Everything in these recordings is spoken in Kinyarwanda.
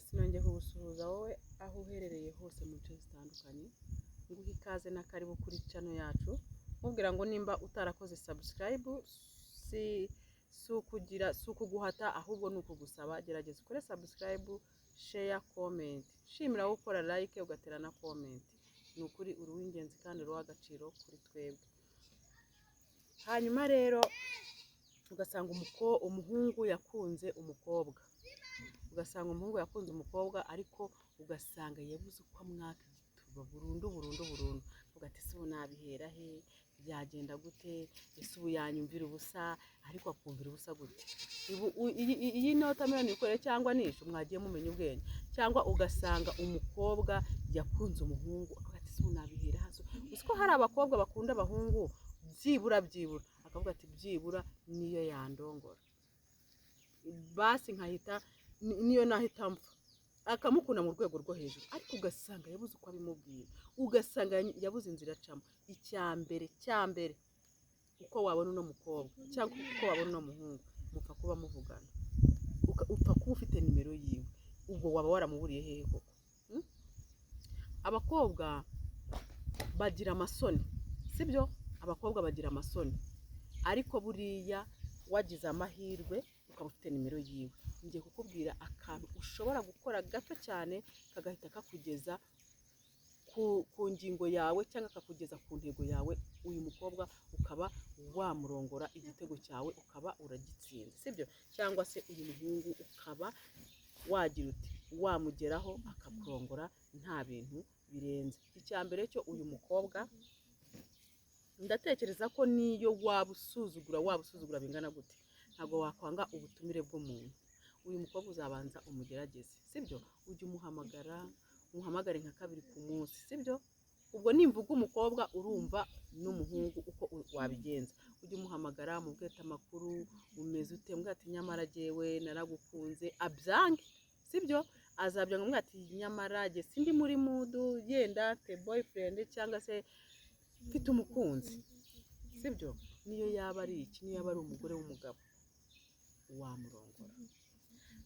Sinongeye kugusuhuza wowe aho uherereye hose mu nce zitandukanye, nguha ikaze na karibu kuri channel yacu, mubwira ngo nimba utarakoze subscribe si ukuguhata ahubwo ni ukugusaba gerageza ukore subscribe, share, comment, shimira wo ukora like ugatera na comment, ni ukuri uri w'ingenzi kandi uri w'agaciro kuri twebwe. Hanyuma rero ugasanga umuhungu yakunze umukobwa, ariko ugasanga yabuze uko amwaka igituba burundu ugati ese ubu nabihera he, byagenda gute, ese ubu yanyumvira ubusa, ariko akumvira ubusa gute. Iyi nota miliyoni ikore cyangwa nisho mwagiye mumenya ubwenge, cyangwa ugasanga umukobwa yakunze umuhungu akagati ese ubu nabihera haso. Uziko hari abakobwa bakunda abahungu byibura akavuga ati byibura niyo yandongora basi nkahita niyo nahita mpfa, akamukunda mu rwego rwo hejuru, ariko ugasanga yabuze uko abimubwira, ugasanga yabuze inzira acamo. Icyambere uko wabona uno mukobwa cyangwa uko wabona uno muhungu mupfa kuba muvugana, upfa kuba ufite nimero yiwe, ubwo waba waramuburiye hehe koko? Abakobwa bagira amasoni, sibyo? Abakobwa bagira amasoni, ariko buriya wagize amahirwe ukaba ufite nimero yiwe, ngiye kukubwira akantu ushobora gukora gato cyane kagahita kakugeza ku ngingo yawe cyangwa kakugeza ku ntego yawe. Uyu mukobwa ukaba wamurongora, igitego cyawe ukaba uragitsinze, sibyo? Cyangwa se uyu muhungu ukaba wagira uti wamugeraho akakurongora nta bintu birenze. Icyambere cyo uyu mukobwa ndatekereza ko niyo wabusuzugura bingana gute, ntabwo wakwanga ubutumire bw'umuntu. Uyu mukobwa uzabanza umugerageze, sibyo? Ujye umuhamagare nka 2 ku munsi, sibyo? Ubwo nimvuga umukobwa urumva n'umuhungu uko wabigenza. Ujye umuhamagara mubwete amakuru, umeze ute, mbwate nyamara jewe naragukunze, abyange, sibyo? Azabyanga mbwate nyamara je sindi muri mudu yenda te boyfriend cyangwa se mfite umukunzi, sibyo? Niyo yaba ari iki, niyo yaba ari umugore w'umugabo wamurongora.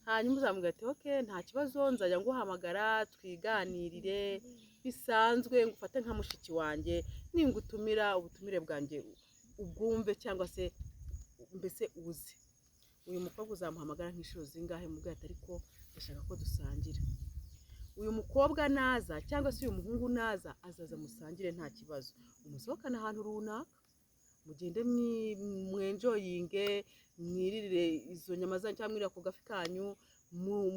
Hanyuma uzamubwira ati okay, nta kibazo, nzajya nguhamagara twiganirire bisanzwe, ngufate nka mushiki wanjye, ningutumira ubutumire bwanjye ubwumve cyangwa se mbese uzi. Uyu mukobwa uzamuhamagara nk'inshuro zingahe mubwira ati ariko ndashaka ko dusangira. Uyu mukobwa naza cyangwa se uyu muhungu naza, azaza musangire nta kibazo, umusohokana ahantu runaka, mugende mwenjoyinge, mwirire izo nyama zanyu cyangwa mwirira ku gafi kanyu,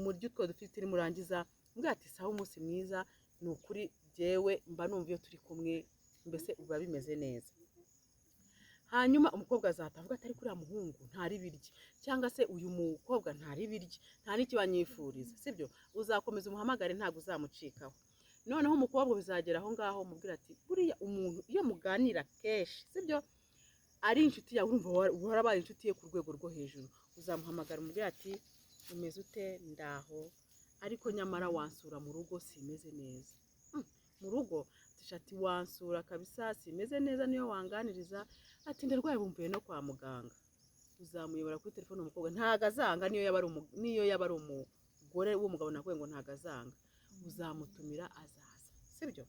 murye utwo dufite murangiza mbwira ati sawa umunsi mwiza, ni ukuri jewe mba numva iyo turi kumwe mbese uba bimeze neza. Hanyuma umukobwa azatavuga ati ariko uriya muhungu ntari birye, cyangwa se uyu mukobwa ntari birye, nta n'ikibanyifuriza, sibyo? Uzakomeza umuhamagare, ntabwo uzamucikaho. Noneho umukobwa bizagera aho ngaho mubwira ati buriya umuntu iyo muganira kenshi, sibyo, ari inshuti yawe, urumva warabaye inshuti ye ku rwego rwo hejuru, uzamuhamagara umubwira ati umeze ute, ndaho, ariko nyamara wansura mu rugo simeze neza. Mu rugo ati wansura kabisa simeze neza, niyo wanganiriza ati ndarwaye bumvuye no kwa muganga. Uzamuyobora kuri telefone umukobwa ntago azanga, niyo yaba ari umugore w'umugabo nakwe ngo ntago azanga. Uzamutumira azaza, sibyo?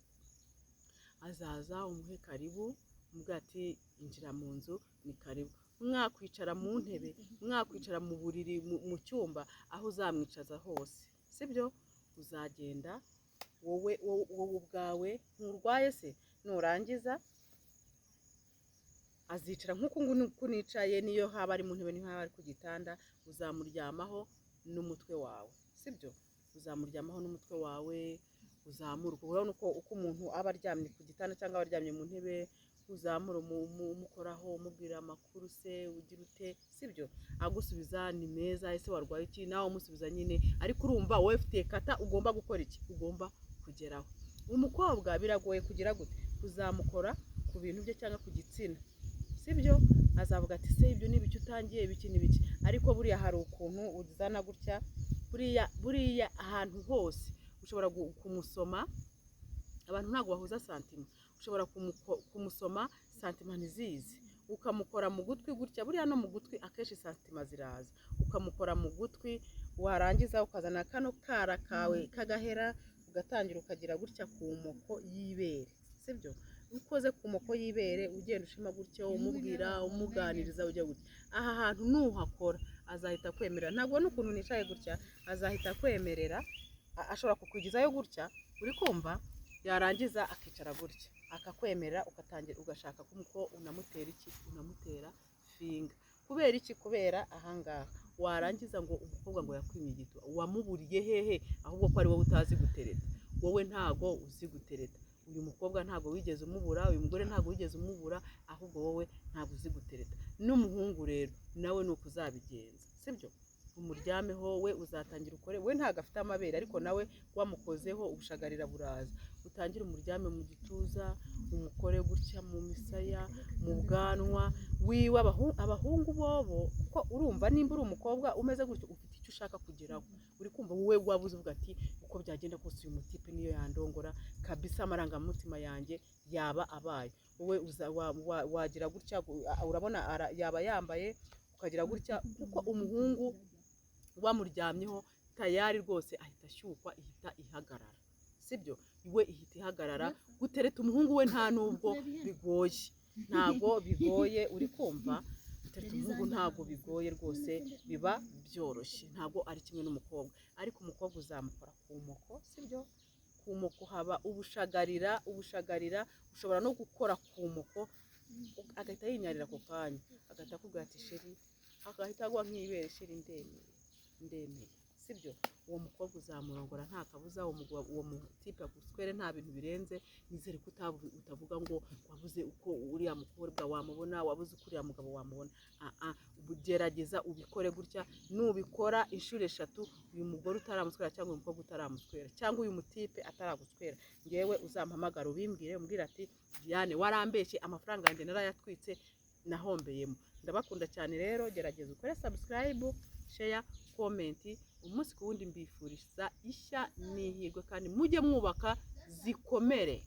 Azaza umuhe karibu, umubwira ati injira mu nzu, ni karibu. Mwakwicara mu ntebe, mwakwicara mu buriri, mu cyumba, aho uzamwicaza hose, sibyo? Uzagenda wowe ubwawe nturwaye se, nurangiza azicara nk'uko nicaye, niyo haba ari mu ntebe, niyo haba ari ku gitanda, uzamuryamaho n'umutwe wawe, sibyo? Uzamuryamaho n'umutwe wawe, uzamurwa. Urabona uko umuntu aba aryamye ku gitanda cyangwa aba aryamye mu ntebe, uzamura umukoraho, umubwira amakuru se, ugira ute, sibyo? Agusubiza ni meza, ese warwaye iki, nawe umusubiza nyine, ariko urumva wowe ufite kata ugomba gukora iki, ugomba kugeraho. Umukobwa biragoye kugira gute, kuzamukora ku bintu bye cyangwa ku gitsina, sibyo? Azavuga ati se ibyo n'ibiki utangiye biki n'ibiki, ariko buriya hari ukuntu uzana gutya, buriya ahantu hose ushobora kumusoma. Abantu ntabwo bahuza santima, ushobora kumusoma santima ntizizi, ukamukora mu gutwi gutya, buriya no mu gutwi akenshi santima ziraza, ukamukora mu gutwi warangiza ukazana kano kara kawe kagahera ugatangira ukagira gutya ku moko y'ibere, sibyo? Ukoze ku moko y'ibere ugenda ushima gutyo umubwira umuganiriza ujya gutya, aha hantu nuhakora azahita kwemerera, ntabwo n'ukuntu nicaye gutya azahita kwemerera, ashobora kukwigizayo gutya, uri kumva, yarangiza akicara gutya akakwemerera, ugatangira ugashaka ko unamutera iki, unamutera finga. Kubera iki? Kubera ahangaha warangiza ngo umukobwa ngo yakwimye igito, wamuburiye hehe? Ahubwo ko ari wowe utazi gutereta, wowe ntago uzi gutereta, uyu mukobwa ntago wigeze umubura, uyu mugore ntago wigeze umubura, ahubwo wowe ntago uzi gutereta. N'umuhungu rero nawe nuko uzabigenza, sibyo? Umuryameho, we uzatangira ukore, we ntago afite amabere ariko nawe wamukozeho ubushagarira buraza, utangire umuryame mu gituza, umukore gutya mu misaya, mu bwanwa wiwe. Abahungu bobo ko urumva, nimba uri umukobwa umeze gutyo ufite icyo ushaka kugeraho, uri kumva wowe wabuze uvuga ati uko byagenda kose uyu mutipe niyo yandongora kabisa, amarangamutima yanjye yaba abaye. Wowe wagira gutya, urabona yaba yambaye, ukagira gutya, kuko umuhungu wamuryamyeho tayari rwose ahita ashyukwa, ihita ihagarara, sibyo? Iwe ihita ihagarara. Gutereta umuhungu we nta nubwo bigoye, ntago bigoye, uri kumva? Gutereta umuhungu ntago bigoye rwose, biba byoroshye, ntago ari kimwe n'umukobwa. Ariko umukobwa uzamukora ku moko, sibyo? Ku moko haba ubushagarira, ushobora no gukora ku moko agahita yinyarira ako kanya, agahita akubwira ati sheri, agahita agwa nk'ibere, sheri ndemeye, sibyo? Uwo mukobwa uzamurongora nta kabuza, uwo mutipe aguswere nta bintu birenze. Nizere ko utavuga ngo wabuze uko uriya mukobwa wamubona, wabuze uko uriya mugabo wamubona. Gerageza ubikore gutya, nubikora inshuro 3 uyu mugore utaramuswera cyangwa uyu mukobwa utaramuswera cyangwa uyu mutipe ataraguswera, ngewe uzampamagara ubimbwire, umbwira ati Diane warambeshye, amafaranga yanjye narayatwitse, nahombeyemo. Ndabakunda cyane rero, gerageza ukore subscribe, share, comment. Umunsi ku wundi mbifuriza ishya n'ihirwe, kandi mujye mwubaka zikomere.